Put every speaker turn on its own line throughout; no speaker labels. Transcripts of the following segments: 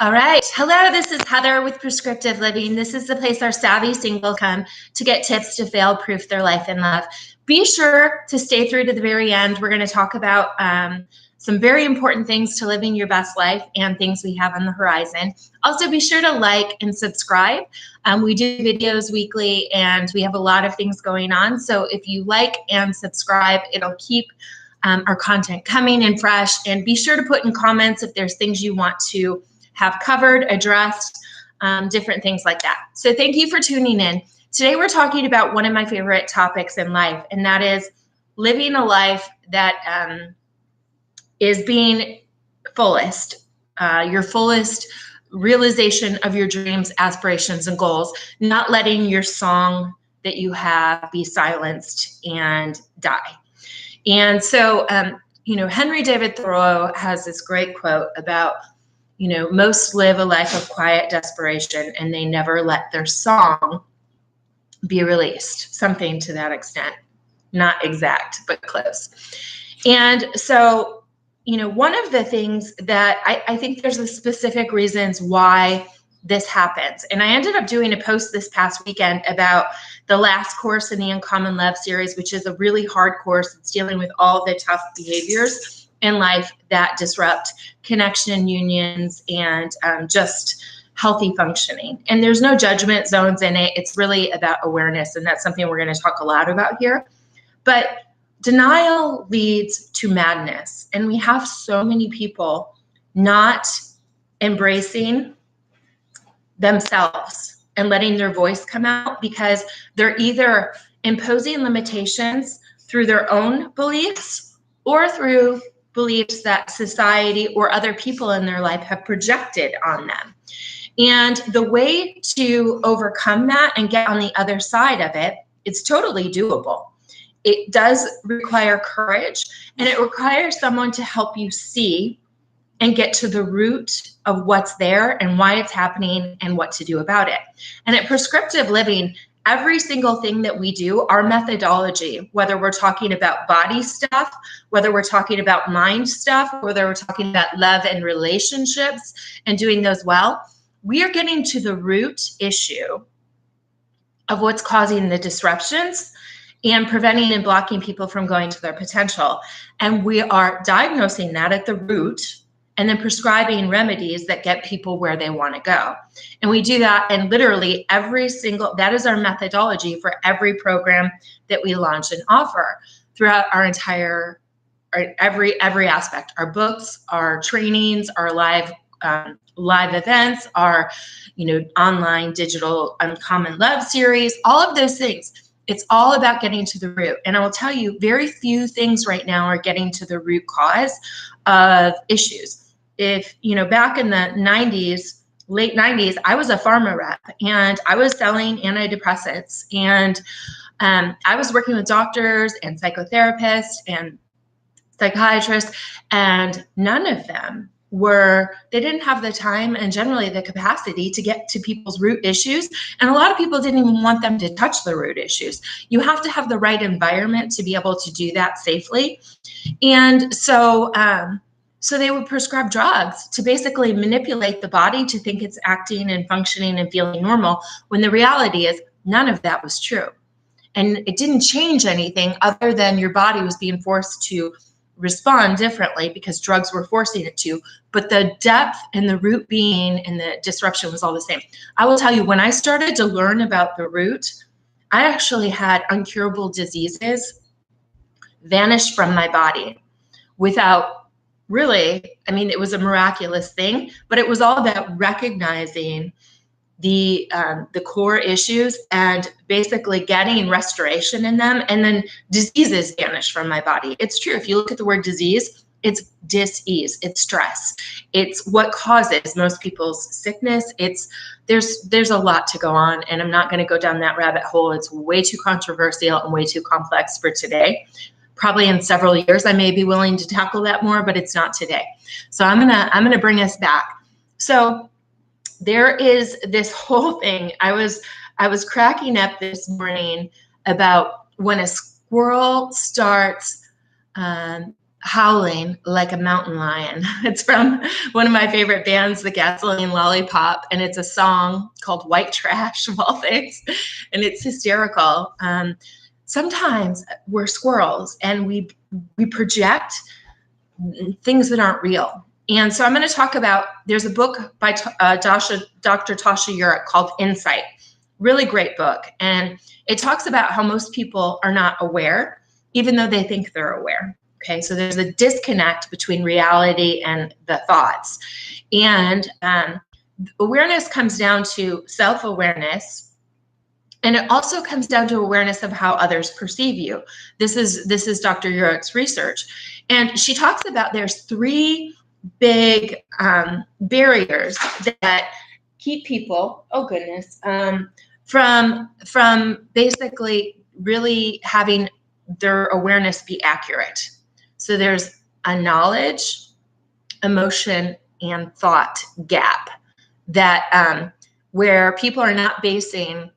All right. Hello, this is Heather with Prescriptive Living. This is the place our savvy singles come to get tips to fail-proof their life in love. Be sure to stay through to the very end. We're going to talk about some very important things to living your best life and things we have on the horizon. Also, be sure to like and subscribe. We do videos weekly and we have a lot of things going on. So if you like and subscribe, it'll keep our content coming and fresh. And be sure to put in comments if there's things you want to have covered, addressed, different things like that. So thank you for tuning in. Today we're talking about one of my favorite topics in life, and that is living a life that is being fullest, your fullest realization of your dreams, aspirations, and goals, not letting your song that you have be silenced and die. And so, Henry David Thoreau has this great quote about, most live a life of quiet desperation and they never let their song be released. Something to that extent. Not exact, but close. And so, one of the things that I think there's a specific reasons why this happens. And I ended up doing a post this past weekend about the last course in the Uncommon Love series, which is a really hard course. It's dealing with all the tough behaviors in life that disrupt connection, unions, and just healthy functioning. And there's no judgment zones in it. It's really about awareness. And that's something we're going to talk a lot about here. But denial leads to madness. And we have so many people not embracing themselves and letting their voice come out because they're either imposing limitations through their own beliefs or through beliefs that society or other people in their life have projected on them. And the way to overcome that and get on the other side of it, it's totally doable. It does require courage, and it requires someone to help you see and get to the root of what's there and why it's happening and what to do about it. And at Prescriptive Living, every single thing that we do, our methodology, whether we're talking about body stuff, whether we're talking about mind stuff, whether we're talking about love and relationships and doing those well, we are getting to the root issue of what's causing the disruptions and preventing and blocking people from going to their potential. And we are diagnosing that at the root and then prescribing remedies that get people where they want to go. And we do that, and literally that is our methodology for every program that we launch and offer throughout our entire, every aspect, our books, our trainings, our live events, our, online digital Uncommon Love series, all of those things. It's all about getting to the root. And I will tell you, very few things right now are getting to the root cause of issues. If, back in the 90s, late 90s, I was a pharma rep and I was selling antidepressants, and I was working with doctors and psychotherapists and psychiatrists, and none of them they didn't have the time and generally the capacity to get to people's root issues. And a lot of people didn't even want them to touch the root issues. You have to have the right environment to be able to do that safely. And so they would prescribe drugs to basically manipulate the body to think it's acting and functioning and feeling normal, when the reality is none of that was true. And it didn't change anything other than your body was being forced to respond differently because drugs were forcing it to. But the depth and the root being and the disruption was all the same. I will tell you, when I started to learn about the root, I actually had incurable diseases vanish from my body without really, it was a miraculous thing, but it was all about recognizing the core issues and basically getting restoration in them, and then diseases vanish from my body. It's true. If you look at the word disease, it's dis-ease, it's stress. It's what causes most people's sickness. There's a lot to go on, and I'm not going to go down that rabbit hole. It's way too controversial and way too complex for today. Probably in several years, I may be willing to tackle that more, but it's not today. So I'm gonna bring us back. So there is this whole thing. I was cracking up this morning about when a squirrel starts howling like a mountain lion. It's from one of my favorite bands, the Gasoline Lollipop, and it's a song called White Trash of all things, and it's hysterical. Sometimes we're squirrels and we project things that aren't real. And so I'm going to talk about, there's a book by Dr. Tasha Eurich called Insight. Really great book. And it talks about how most people are not aware, even though they think they're aware. Okay, so there's a disconnect between reality and the thoughts. And awareness comes down to self-awareness. And it also comes down to awareness of how others perceive you. This is Dr. Eurich's research. And she talks about there's 3 big barriers that keep people, oh goodness, from basically really having their awareness be accurate. So there's a knowledge, emotion, and thought gap that where people are not basing,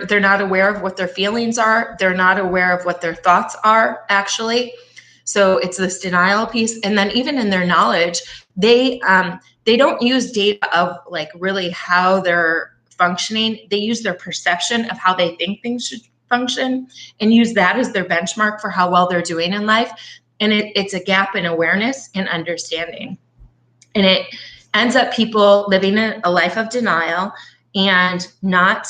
they're not aware of what their feelings are. They're not aware of what their thoughts are actually. So it's this denial piece. And then even in their knowledge, they don't use data of like really how they're functioning. They use their perception of how they think things should function and use that as their benchmark for how well they're doing in life. And it's a gap in awareness and understanding. And it ends up people living a life of denial and not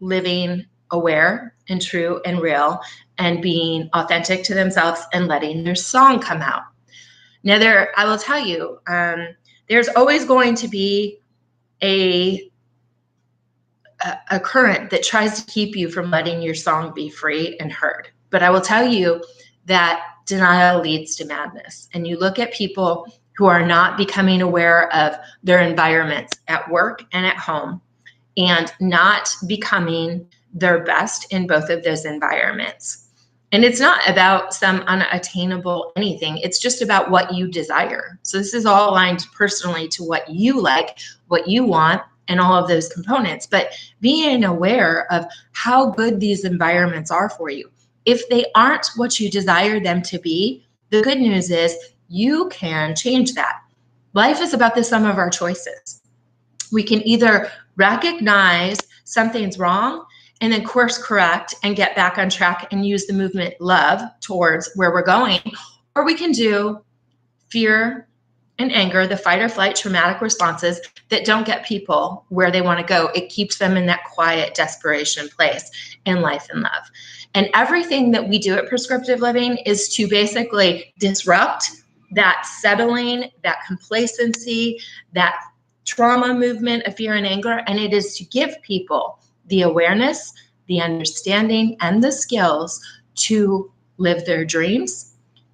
living aware and true and real and being authentic to themselves and letting their song come out. Now, I will tell you, there's always going to be a current that tries to keep you from letting your song be free and heard. But I will tell you that denial leads to madness. And you look at people who are not becoming aware of their environments at work and at home and not becoming their best in both of those environments. And it's not about some unattainable anything. It's just about what you desire. So this is all aligned personally to what you like, what you want, and all of those components. But being aware of how good these environments are for you. If they aren't what you desire them to be, the good news is you can change that. Life is about the sum of our choices. We can either recognize something's wrong and then course correct and get back on track and use the movement love towards where we're going, or we can do fear and anger, the fight or flight traumatic responses that don't get people where they want to go. It keeps them in that quiet desperation place in life and love. And everything that we do at Prescriptive Living is to basically disrupt that settling, that complacency, that trauma movement of fear and anger. And it is to give people the awareness, the understanding, and the skills to live their dreams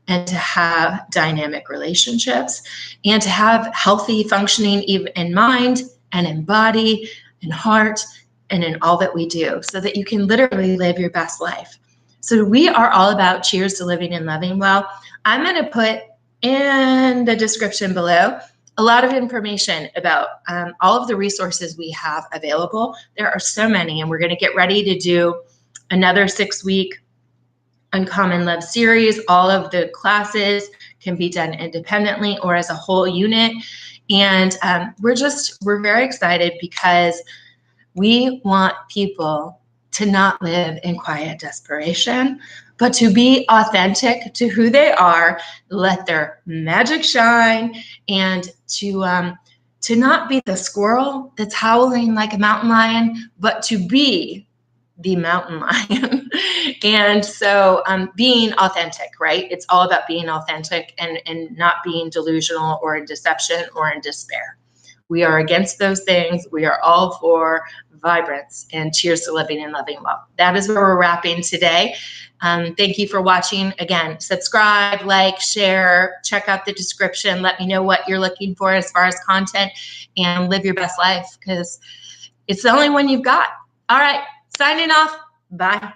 and to have dynamic relationships and to have healthy functioning even in mind and in body and heart and in all that we do so that you can literally live your best life. So we are all about cheers to living and loving well. I'm going to put in the description below a lot of information about all of the resources we have available. There are so many, and we're going to get ready to do another 6-week Uncommon Love series. All of the classes can be done independently or as a whole unit. And we're very excited because we want people to not live in quiet desperation, but to be authentic to who they are, let their magic shine, and to not be the squirrel that's howling like a mountain lion, but to be the mountain lion. And so being authentic, right? It's all about being authentic and not being delusional or in deception or in despair. We are against those things. We are all for vibrance and cheers to living and loving well. That is where we're wrapping today. Thank you for watching. Again, subscribe, like, share, check out the description. Let me know what you're looking for as far as content, and live your best life because it's the only one you've got. All right, signing off. Bye.